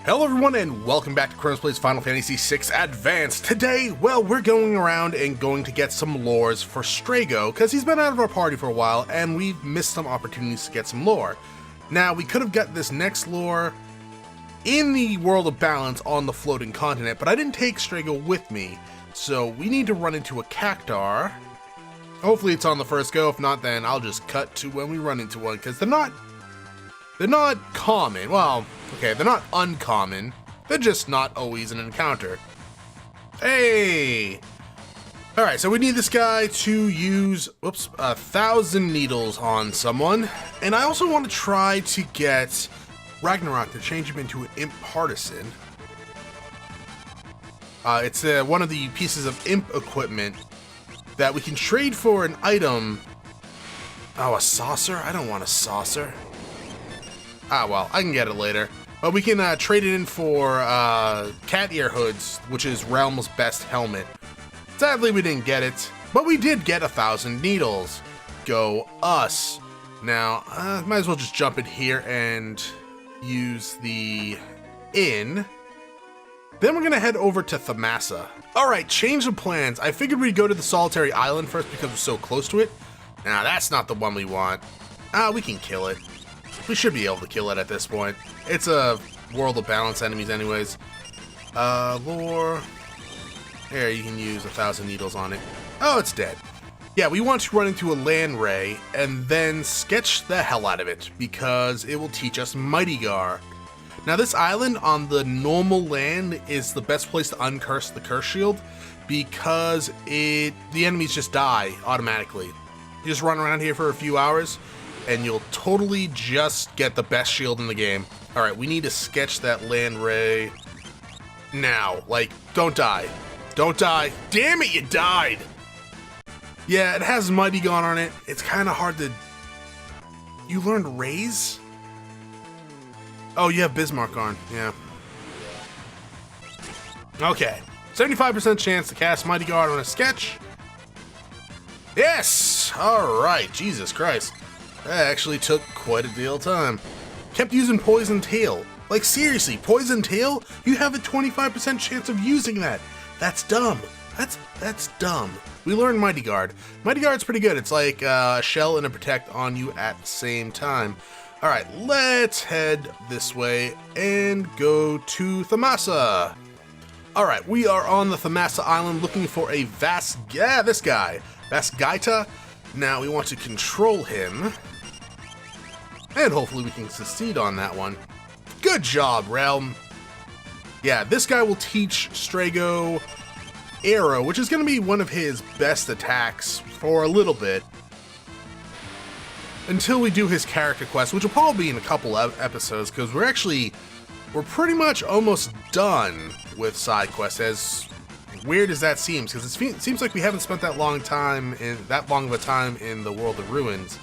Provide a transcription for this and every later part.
Hello everyone and welcome back to Chronos Plays Final Fantasy VI Advanced. Today, well, we're going around and going to get some lores for Strago, because he's been out of our party for a while and we've missed some opportunities to get some lore. Now, we could have got this next lore in the World of Balance on the floating continent, but I didn't take Strago with me, so we need to run into a Cactar. Hopefully it's on the first go, if not then I'll just cut to when we run into one, because they're not common. Well, okay, they're not uncommon. They're just not always an encounter. Hey! Alright, so we need this guy to use, 1,000 needles on someone. And I also want to try to get Ragnarok to change him into an imp partisan. It's one of the pieces of imp equipment that we can trade for an item. Oh, a saucer? I don't want a saucer. Ah, well, I can get it later. But we can trade it in for cat ear hoods, which is Realm's best helmet. Sadly, we didn't get it, but we did get 1,000 needles. Go us. Now, might as well just jump in here and use the inn. Then we're gonna head over to Thamasa. Alright, change of plans. I figured we'd go to the solitary island first because we're so close to it. Now, that's not the one we want. We can kill it. We should be able to kill it at this point. It's a World of Balance enemies anyways. Lore. Here, you can use 1,000 needles on it. Oh, it's dead. Yeah, we want to run into a land ray and then sketch the hell out of it because it will teach us Mighty Gar. Now this island on the normal land is the best place to uncurse the curse shield because the enemies just die automatically. You just run around here for a few hours and you'll totally just get the best shield in the game. Alright, we need to sketch that land ray now. Like, don't die. Don't die. Damn it, you died! Yeah, it has Mighty Gar on it. It's kind of hard to... You learned Raise? Oh, you have Bismarck on. Yeah. Okay. 75% chance to cast Mighty Gar on a sketch. Yes! Alright, Jesus Christ. That actually took quite a deal of time. Kept using Poison Tail. Like seriously, Poison Tail? You have a 25% chance of using that. That's dumb. That's dumb. We learned Mighty Guard. Mighty Guard's pretty good. It's like a shell and a protect on you at the same time. Alright, let's head this way and go to Thamasa. Alright, we are on the Thamasa Island looking for a this guy. Vasgaita. Now we want to control him. And hopefully we can succeed on that one. Good job, Realm. Yeah, this guy will teach Strago Aero, which is going to be one of his best attacks for a little bit. Until we do his character quest, which will probably be in a couple of episodes, because we're pretty much almost done with side quests, as weird as that seems, because it seems like we haven't spent that long of a time in the World of Ruins.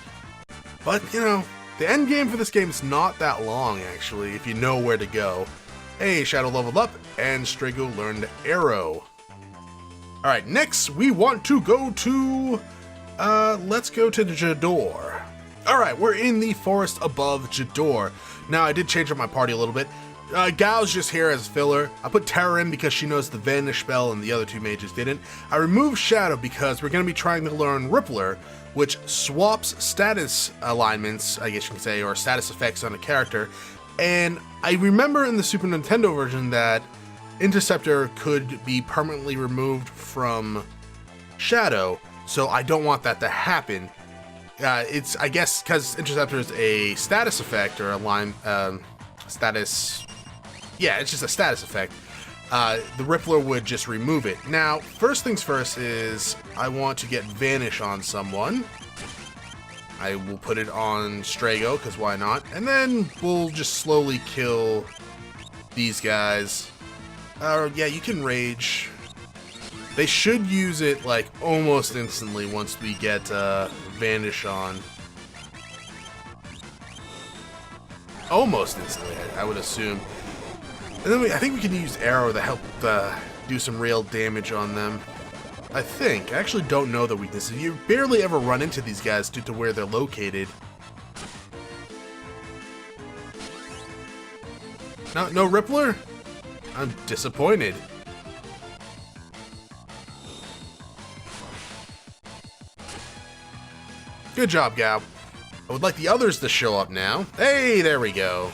But, you know, the end game for this game is not that long, actually, if you know where to go. Hey, Shadow leveled up, and Strago learned Aero. Alright, next we want to go to... let's go to Jador. Alright, we're in the forest above Jador. Now, I did change up my party a little bit. Gao's just here as filler. I put Terra in because she knows the Vanish spell and the other two mages didn't. I removed Shadow because we're going to be trying to learn Rippler, which swaps status alignments, I guess you can say, or status effects on a character. And I remember in the Super Nintendo version that Interceptor could be permanently removed from Shadow, so I don't want that to happen. It's, I guess, because Interceptor is a status effect or a status... Yeah, it's just a status effect. The Rippler would just remove it. Now, first things first is I want to get Vanish on someone. I will put it on Strago, because why not? And then we'll just slowly kill these guys. Yeah, you can Rage. They should use it, like, almost instantly once we get Vanish on. Almost instantly, I would assume. And then I think we can use Aero to help do some real damage on them. I think. I actually don't know the weaknesses. You barely ever run into these guys due to where they're located. No Rippler? I'm disappointed. Good job, Gal. I would like the others to show up now. Hey, there we go.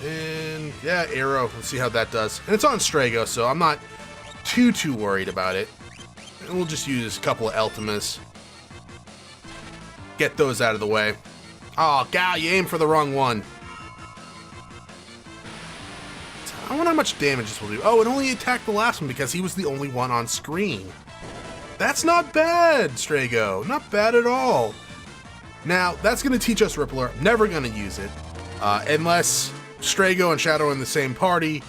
And yeah, Aero. Let's see how that does. And it's on Strago, so I'm not too worried about it. And we'll just use a couple of Ultimas. Get those out of the way. Oh, Gal, you aimed for the wrong one. I wonder how much damage this will do. Oh, it only attacked the last one because he was the only one on screen. That's not bad, Strago. Not bad at all. Now, that's going to teach us Rippler. Never going to use it. Unless Strago and Shadow are in the same party,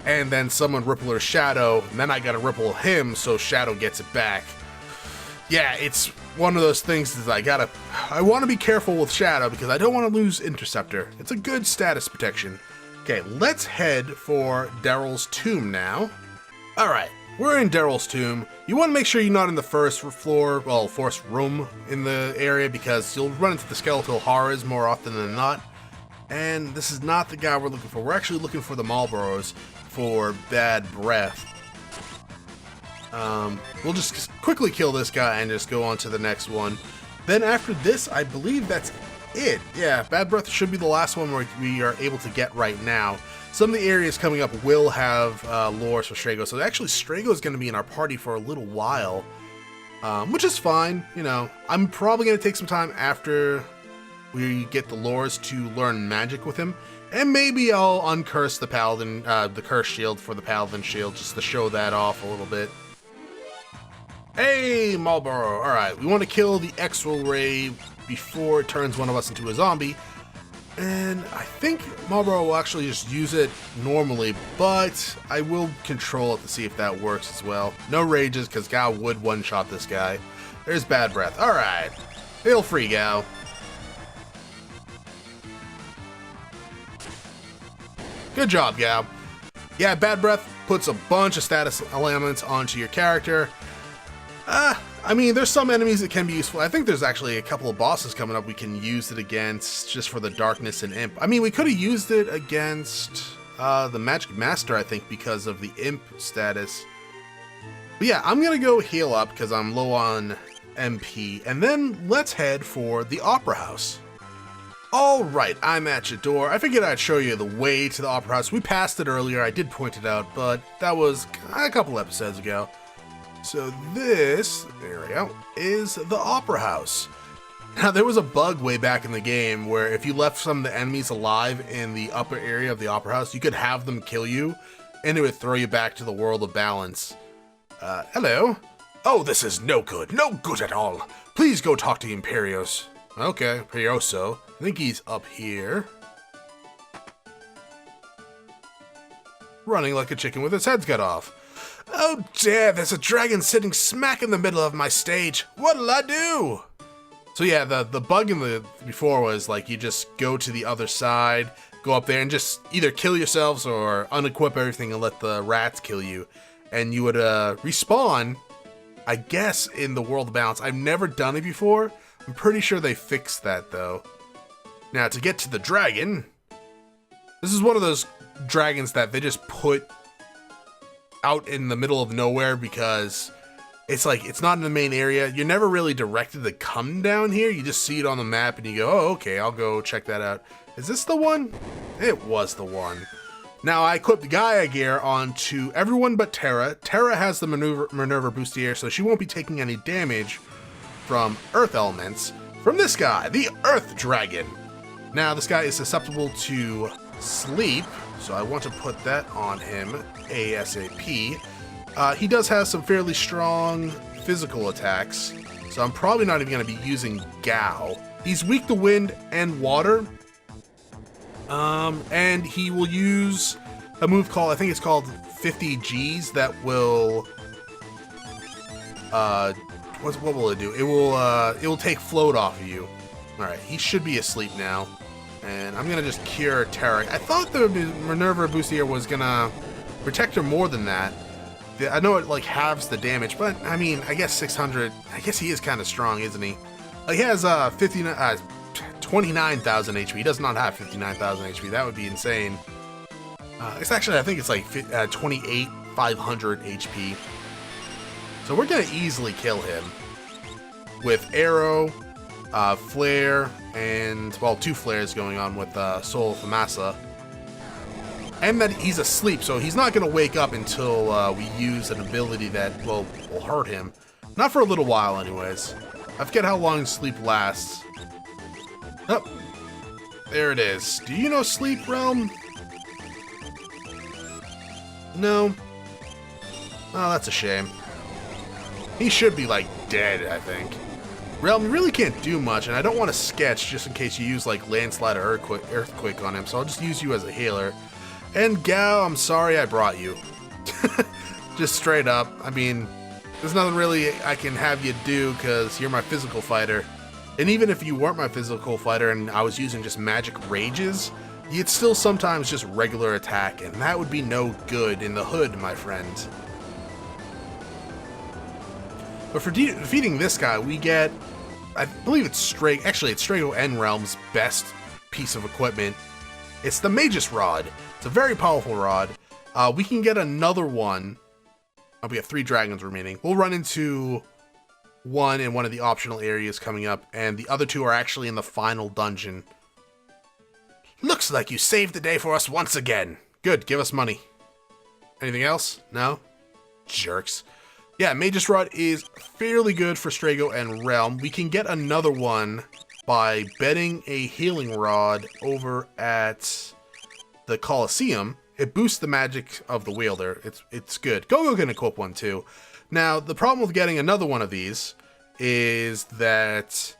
and then someone Rippler Shadow, and then I got to Ripple him so Shadow gets it back. Yeah, it's one of those things that I want to be careful with Shadow because I don't want to lose Interceptor. It's a good status protection. Okay, let's head for Daryl's tomb now. Alright, we're in Daryl's tomb. You want to make sure you're not in the first floor, well, first room in the area because you'll run into the skeletal horrors more often than not. And this is not the guy we're looking for. We're actually looking for the Marlboros for bad breath. We'll just quickly kill this guy and just go on to the next one. Then after this, I believe that's it. Yeah, bad breath should be the last one we are able to get right now. Some of the areas coming up will have lures for Strago, so actually Strago is going to be in our party for a little while, which is fine. You know, I'm probably going to take some time after we get the lures to learn magic with him, and maybe I'll uncurse the Paladin, the curse shield for the Paladin shield, just to show that off a little bit. Hey, Marlboro! Alright, we want to kill the X-Roll Ray before it turns one of us into a zombie. And I think Marlboro will actually just use it normally, but I will control it to see if that works as well. No rages, because Gao would one-shot this guy. There's bad breath. Alright. Feel free, Gao. Good job, Gao. Yeah, bad breath puts a bunch of status elements onto your character. I mean, there's some enemies that can be useful. I think there's actually a couple of bosses coming up we can use it against just for the darkness and imp. I mean, we could have used it against the Magic Master, I think, because of the imp status. But yeah, I'm going to go heal up because I'm low on MP. And then let's head for the Opera House. Alright, I'm at your door. I figured I'd show you the way to the Opera House. We passed it earlier. I did point it out, but that was a couple episodes ago. So this, there we go, is the Opera House. Now there was a bug way back in the game where if you left some of the enemies alive in the upper area of the Opera House, you could have them kill you, and it would throw you back to the world of balance. Hello? Oh, this is no good at all. Please go talk to Imperios. Okay, Imperioso. I think he's up here. Running like a chicken with its head cut off. Oh dear, there's a dragon sitting smack in the middle of my stage. What'll I do? So yeah, the bug in the before was like you just go to the other side, go up there and just either kill yourselves or unequip everything and let the rats kill you. And you would respawn, I guess, in the world of balance. I've never done it before. I'm pretty sure they fixed that though. Now to get to the dragon, this is one of those dragons that they just put out in the middle of nowhere because it's like it's not in the main area. You're never really directed to come down here. You just see it on the map and you go, oh, okay, I'll go check that out. Is this the one? It was the one. Now I equipped the Gaia gear onto everyone but Terra. Terra has the Minerva Bustier, so she won't be taking any damage from earth elements from this guy, the Earth Dragon. Now this guy is susceptible to sleep, so I want to put that on him ASAP. He does have some fairly strong physical attacks, so I'm probably not even going to be using Gao. He's weak to wind and water, and he will use a move called, I think it's called 50 Gs, that will, what will it do? It will take float off of you. Alright, he should be asleep now. And I'm gonna just cure Terra. I thought the Minerva Bustier was gonna protect her more than that. I know it like halves the damage, but I mean, I guess 600. I guess he is kind of strong, isn't he? He has 29, 29,000 HP. He does not have 59,000 HP. That would be insane. It's actually, I think it's like 28,500 HP. So we're going to easily kill him with Aero, Flare, and, well, 2 flares going on with Soul of Amasa. And that he's asleep, so he's not going to wake up until we use an ability that will hurt him. Not for a little while, anyways. I forget how long sleep lasts. Oh, there it is. Do you know Sleep, Realm? No. Oh, that's a shame. He should be, like, dead, I think. Realm, you really can't do much, and I don't want to sketch just in case you use, like, Landslide or Earthquake on him, so I'll just use you as a healer. And Gao, I'm sorry I brought you. Just straight up. I mean, there's nothing really I can have you do because you're my physical fighter. And even if you weren't my physical fighter and I was using just magic rages, you'd still sometimes just regular attack, and that would be no good in the hood, my friend. But for defeating this guy, we get, I believe it's Strago and Realm's best piece of equipment. It's the Magus Rod. It's a very powerful rod. We can get another one. We have 3 dragons remaining. We'll run into one in one of the optional areas coming up, and the other 2 are actually in the final dungeon. Looks like you saved the day for us once again. Good, give us money. Anything else? No? Jerks. Yeah, Magus Rod is fairly good for Strago and Realm. We can get another one by betting a healing rod over at the Colosseum. It boosts the magic of the wielder. It's good. Go can equip one too. Now, the problem with getting another one of these is that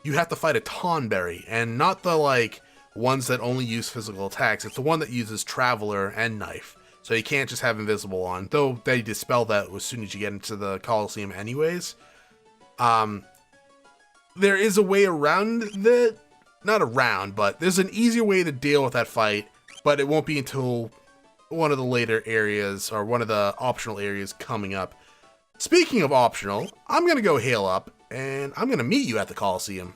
you have to fight a Tonberry, and not the, like, ones that only use physical attacks. It's the one that uses Traveler and Knife. So you can't just have Invisible on, though they dispel that as soon as you get into the Colosseum anyways. There is a way around that. Not around, but there's an easier way to deal with that fight, but it won't be until one of the later areas, or one of the optional areas coming up. Speaking of optional, I'm going to go heal up, and I'm going to meet you at the Colosseum.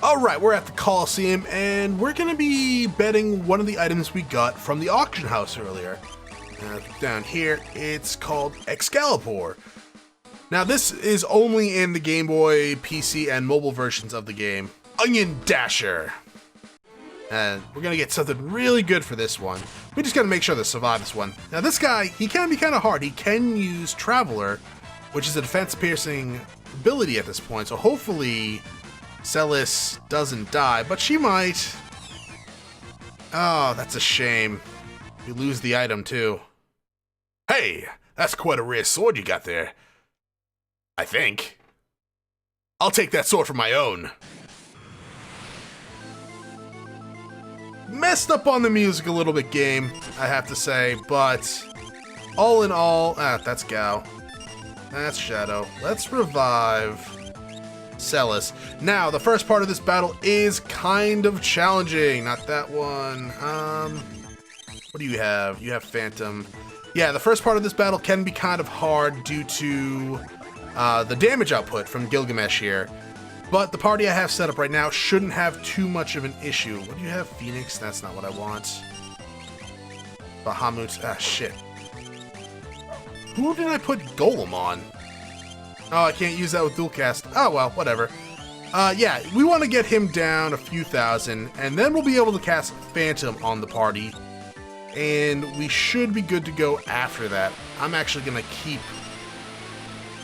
Alright, we're at the Colosseum, and we're going to be betting one of the items we got from the auction house earlier. Down here, it's called Excalibur. Now, this is only in the Game Boy, PC, and mobile versions of the game. Onion Dasher! And we're going to get something really good for this one. We just got to make sure to survive this one. Now, this guy, he can be kind of hard. He can use Traveler, which is a defense-piercing ability at this point, so hopefully Celis doesn't die, but she might. Oh, that's a shame. We lose the item, too. Hey, that's quite a rare sword you got there. I think. I'll take that sword for my own. Messed up on the music a little bit, game, I have to say, but all in all, that's Gao. That's Shadow. Let's revive Celis. Now, the first part of this battle is kind of challenging. Not that one. What do you have? You have Phantom. Yeah, the first part of this battle can be kind of hard due to the damage output from Gilgamesh here. But the party I have set up right now shouldn't have too much of an issue. What do you have? Phoenix? That's not what I want. Bahamut. Ah, shit. Who did I put Golem on? Oh, I can't use that with dual cast. Oh, well, whatever. Yeah, we want to get him down a few thousand, and then we'll be able to cast Phantom on the party. And we should be good to go after that. I'm actually going to keep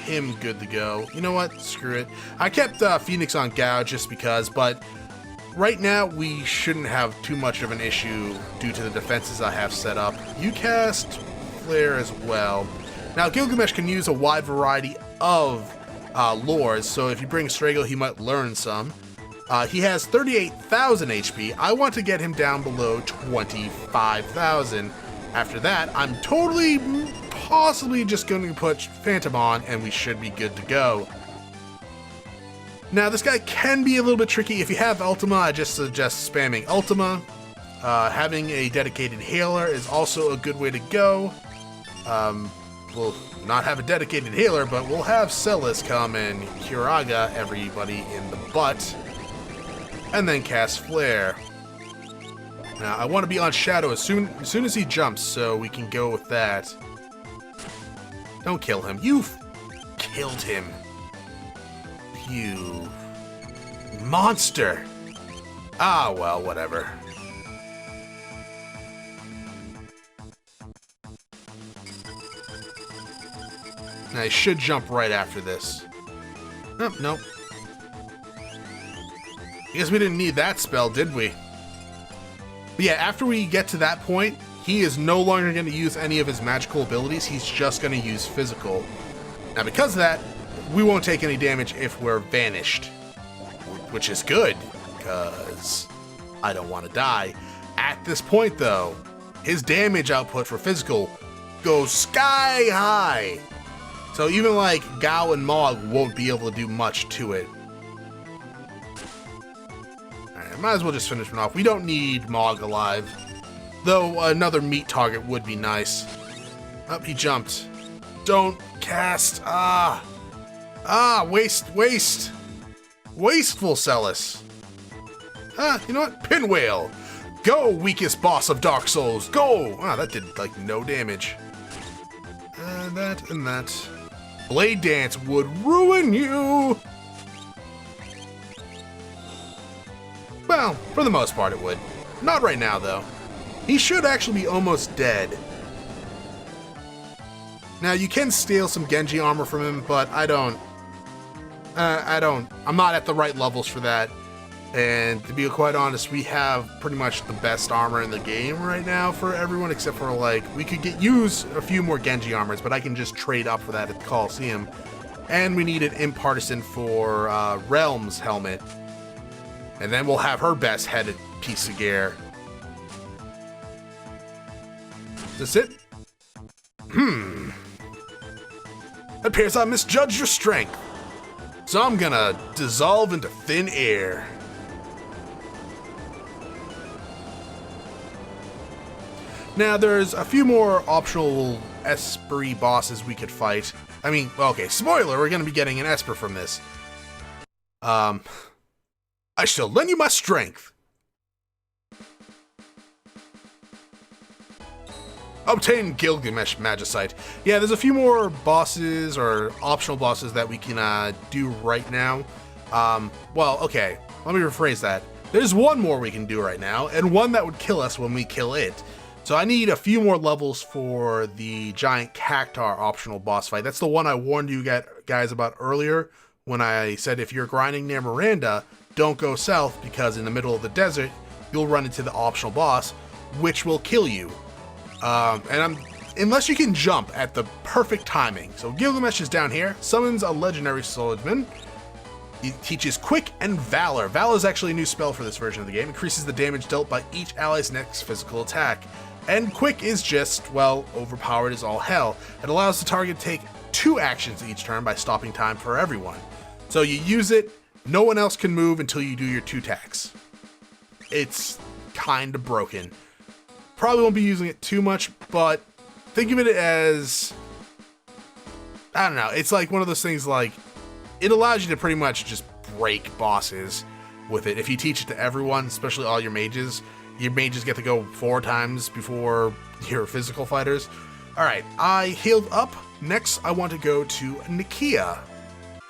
him good to go. You know what? Screw it. I kept Phoenix on Gao just because, but right now we shouldn't have too much of an issue due to the defenses I have set up. You cast Flare as well. Now, Gilgamesh can use a wide variety of lores, so if you bring Strago, he might learn some. He has 38,000 HP. I want to get him down below 25,000. After that, I'm totally, possibly just going to put Phantom on, and we should be good to go. Now, this guy can be a little bit tricky. If you have Ultima, I just suggest spamming Ultima. Having a dedicated healer is also a good way to go. we'll not have a dedicated healer, but we'll have Celis come and Kiraga everybody in the butt, and then cast Flare. Now, I want to be on Shadow as soon as he jumps, so we can go with that. Don't kill him. You've killed him. You monster. Ah, well, whatever. Now, he should jump right after this. Oh, nope. I guess we didn't need that spell, did we? But yeah, after we get to that point, he is no longer going to use any of his magical abilities. He's just going to use physical. Now, because of that, we won't take any damage if we're vanished. Which is good, because I don't want to die. At this point, though, his damage output for physical goes sky high. So even like Gao and Mog won't be able to do much to it. Alright, might as well just finish him off. We don't need Mog alive. Though another meat target would be nice. Up, he jumped. Don't cast. Waste. Wasteful Celis. You know what? Pinwheel. Go, weakest boss of Dark Souls. Go. That did like no damage. That and that. Blade Dance would ruin you. Well, for the most part it would. Not right now, though. He should actually be almost dead. Now, you can steal some Genji armor from him, but I'm not at the right levels for that. And to be quite honest, we have pretty much the best armor in the game right now for everyone, except for, like, we could use a few more Genji armors, but I can just trade up for that at the Coliseum. And we need an Imp Partisan for Realm's helmet. And then we'll have her best headed piece of gear. Is this it? It appears I misjudged your strength. So I'm gonna dissolve into thin air. Now, there's a few more optional Espers bosses we could fight. I mean, okay, spoiler, we're gonna be getting an Esper from this. I shall lend you my strength. Obtain Gilgamesh Magicite. Yeah, there's a few more bosses or optional bosses that we can do right now. Well, okay, let me rephrase that. There's one more we can do right now, and one that would kill us when we kill it. So I need a few more levels for the giant cactar optional boss fight. That's the one I warned you guys about earlier when I said if you're grinding near Miranda, don't go south because in the middle of the desert, you'll run into the optional boss, which will kill you. Unless you can jump at the perfect timing. So Gilgamesh is down here, summons a legendary swordsman. He teaches Quick and Valor. Valor is actually a new spell for this version of the game. Increases the damage dealt by each ally's next physical attack. And Quick is just, well, overpowered as all hell. It allows the target to take 2 actions each turn by stopping time for everyone. So you use it, no one else can move until you do your 2 attacks. It's kinda broken. Probably won't be using it too much, but think of it as, I don't know, it's like one of those things like, it allows you to pretty much just break bosses with it. If you teach it to everyone, especially all your mages get to go 4 times before your physical fighters. Alright, I healed up. Next, I want to go to Nikia.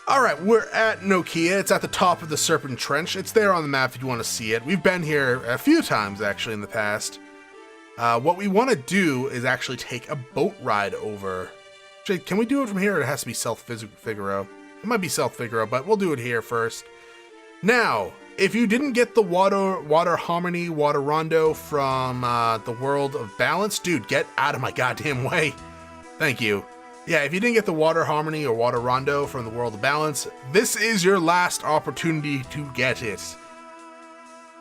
Alright, we're at Nokia. It's at the top of the Serpent Trench. It's there on the map if you want to see it. We've been here a few times, actually, in the past. What we want to do is actually take a boat ride over. Actually, can we do it from here, or it has to be South Figaro? It might be South Figaro, but we'll do it here first. Now, if you didn't get the Water Harmony, Water Rondo from the World of Balance, dude, get out of my goddamn way. Thank you. Yeah, if you didn't get the Water Harmony or Water Rondo from the World of Balance, this is your last opportunity to get it.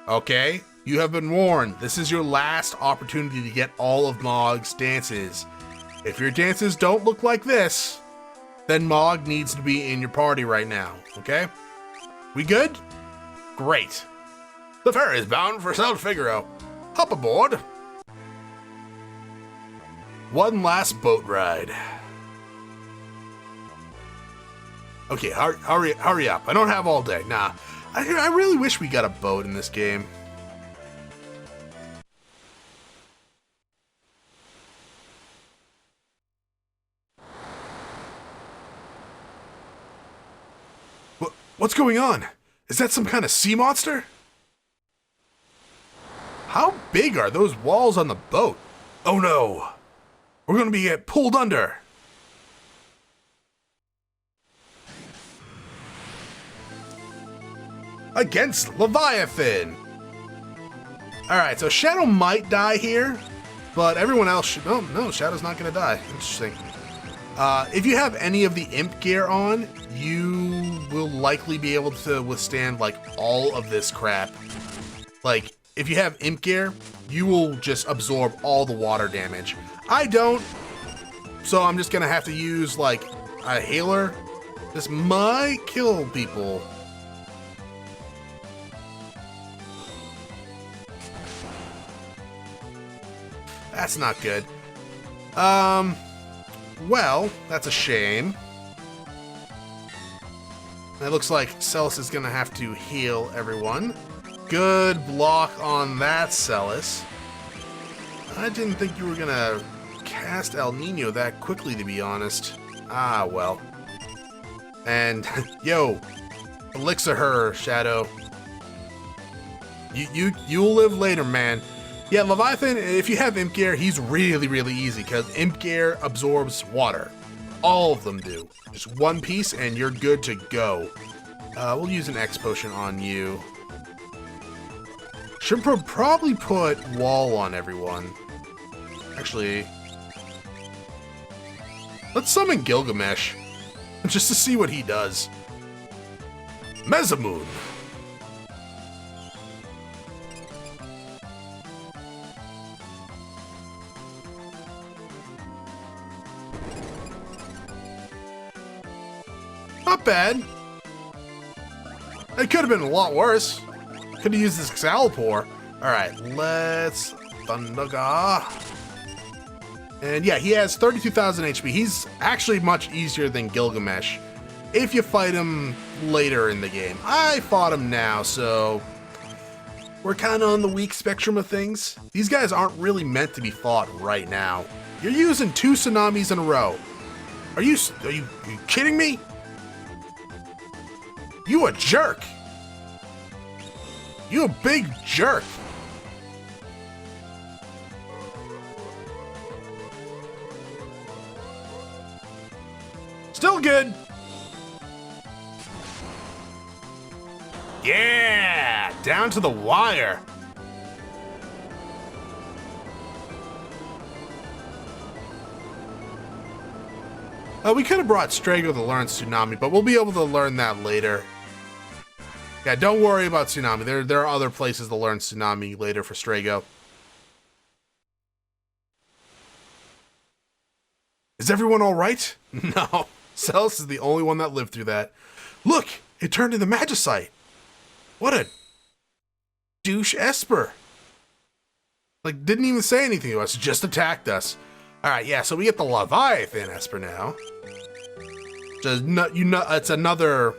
Okay? You have been warned. This is your last opportunity to get all of Mog's dances. If your dances don't look like this, then Mog needs to be in your party right now, okay? We good? Great. The ferry is bound for South Figaro. Hop aboard. One last boat ride. Okay, hurry up. I don't have all day. Nah, I really wish we got a boat in this game. What's going on? Is that some kind of sea monster? How big are those walls on the boat? Oh no! We're gonna be pulled under! Against Leviathan! Alright, so Shadow might die here, but everyone else should... Oh, no, Shadow's not gonna die. Interesting. If you have any of the imp gear on, you will likely be able to withstand, like, all of this crap. Like, if you have imp gear, you will just absorb all the water damage. I don't, so I'm just gonna have to use, like, a healer. This might kill people. That's not good. Well, that's a shame. It looks like Celis is gonna have to heal everyone. Good block on that, Celis. I didn't think you were gonna cast El Nino that quickly, to be honest. Ah, well. And, yo, elixir her, Shadow. You'll live later, man. Yeah, Leviathan, if you have Imp Gear, he's really, really easy, because Imp Gear absorbs water. All of them do. Just one piece, and you're good to go. We'll use an X potion on you. Should probably put wall on everyone. Actually, let's summon Gilgamesh, just to see what he does. Mesamoon. Not bad. It could have been a lot worse. Could have used this Excalibur. Alright, let's Thundaga. And yeah, he has 32,000 HP. He's actually much easier than Gilgamesh if you fight him later in the game. I fought him now, so we're kind of on the weak spectrum of things. These guys aren't really meant to be fought right now. You're using 2 tsunamis in a row. Are you kidding me? You a jerk! You a big jerk! Still good! Yeah! Down to the wire! We could have brought Strago to learn Tsunami, but we'll be able to learn that later. Yeah, don't worry about Tsunami. There are other places to learn Tsunami later for Strago. Is everyone alright? No. Celis is the only one that lived through that. Look! It turned into Magicite! What a douche Esper! Like, didn't even say anything to us, just attacked us. Alright, yeah, so we get the Leviathan Esper now. It's another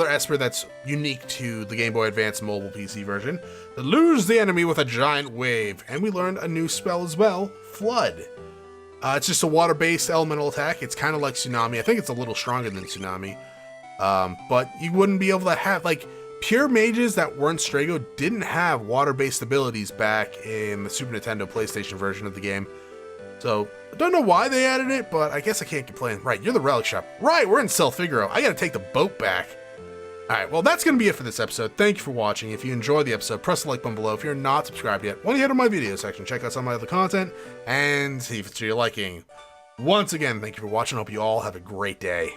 Esper that's unique to the Game Boy Advance mobile PC version. Lose the enemy with a giant wave. And we learned a new spell as well, Flood. It's just a water-based elemental attack. It's kind of like Tsunami. I think it's a little stronger than Tsunami. But you wouldn't be able to have, like, pure mages that weren't Strago didn't have water-based abilities back in the Super Nintendo PlayStation version of the game. So, I don't know why they added it, but I guess I can't complain. Right, you're the relic shop. Right, we're in Cel Figaro. I gotta take the boat back. Alright, well, that's gonna be it for this episode. Thank you for watching. If you enjoyed the episode, press the like button below. If you're not subscribed yet, why don't you head to my video section, check out some of my other content, and see if it's to your liking. Once again, thank you for watching. I hope you all have a great day.